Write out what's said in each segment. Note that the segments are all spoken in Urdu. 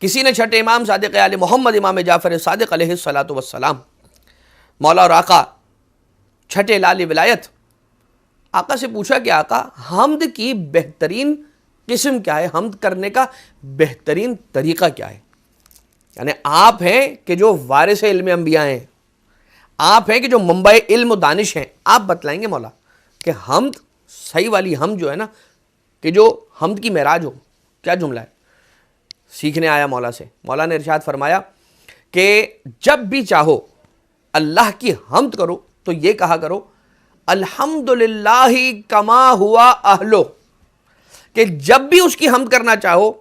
کسی نے چھٹے امام صادق آل محمد امام جعفر صادق علیہ الصلاۃ والسلام مولا اور آقا چھٹے لال ولایت آقا سے پوچھا کہ آقا حمد کی بہترین قسم کیا ہے، حمد کرنے کا بہترین طریقہ کیا ہے؟ یعنی آپ ہیں کہ جو وارث علم انبیاء ہیں، آپ ہیں کہ جو منبع علم و دانش ہیں، آپ بتلائیں گے مولا کہ حمد صحیح والی حمد جو ہے نا، کہ جو حمد کی معراج ہو، کیا جملہ ہے؟ سیکھنے آیا مولا سے، مولا نے ارشاد فرمایا کہ جب بھی چاہو اللہ کی حمد کرو تو یہ کہا کرو الحمدللہ کما ہوا اہلو، کہ جب بھی اس کی حمد کرنا چاہو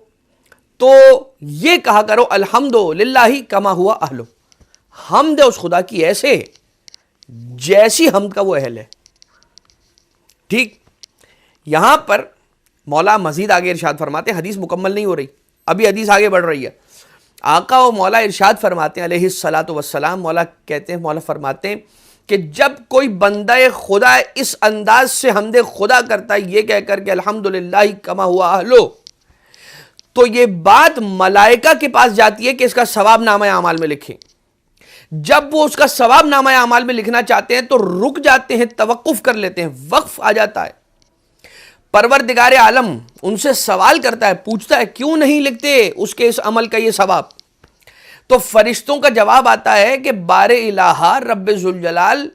تو یہ کہا کرو الحمدللہ کما ہوا اہلو، حمد ہے اس خدا کی ایسے جیسی حمد کا وہ اہل ہے۔ ٹھیک، یہاں پر مولا مزید آگے ارشاد فرماتے ہیں، حدیث مکمل نہیں ہو رہی، ابھی حدیث آگے بڑھ رہی ہے۔ آقا و مولا ارشاد فرماتے ہیں علیہ الصلاۃ والسلام، مولا کہتے ہیں، مولا فرماتے ہیں کہ جب کوئی بندہ خدا اس انداز سے حمد خدا کرتا ہے یہ کہہ کر کہ الحمدللہ کما ہوا اہلو، تو یہ بات ملائکہ کے پاس جاتی ہے کہ اس کا ثواب نامہ اعمال میں لکھیں۔ جب وہ اس کا ثواب نامہ اعمال میں لکھنا چاہتے ہیں تو رک جاتے ہیں، توقف کر لیتے ہیں، وقف آ جاتا ہے۔ پروردگار عالم ان سے سوال کرتا ہے، پوچھتا ہے کیوں نہیں لکھتے اس کے اس عمل کا یہ ثواب؟ تو فرشتوں کا جواب آتا ہے کہ بار الہ رب ذوالجلال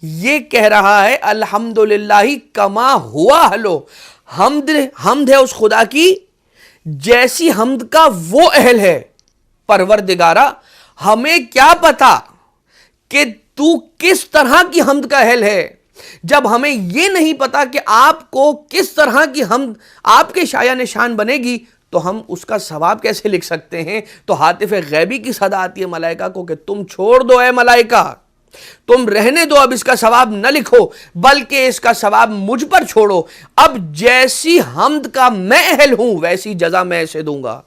یہ کہہ رہا ہے الحمدللہ کما ہوا اہلو، حمد ہے اس خدا کی جیسی حمد کا وہ اہل ہے۔ پروردگارہ ہمیں کیا پتا کہ تو کس طرح کی حمد کا اہل ہے، جب ہمیں یہ نہیں پتا کہ آپ کو کس طرح کی حمد آپ کے شایع نشان بنے گی تو ہم اس کا ثواب کیسے لکھ سکتے ہیں؟ تو ہاتف غیبی کی صدا آتی ہے ملائکہ کو کہ تم چھوڑ دو اے ملائکہ، تم رہنے دو، اب اس کا ثواب نہ لکھو بلکہ اس کا ثواب مجھ پر چھوڑو، اب جیسی حمد کا میں اہل ہوں ویسی جزا میں اسے دوں گا۔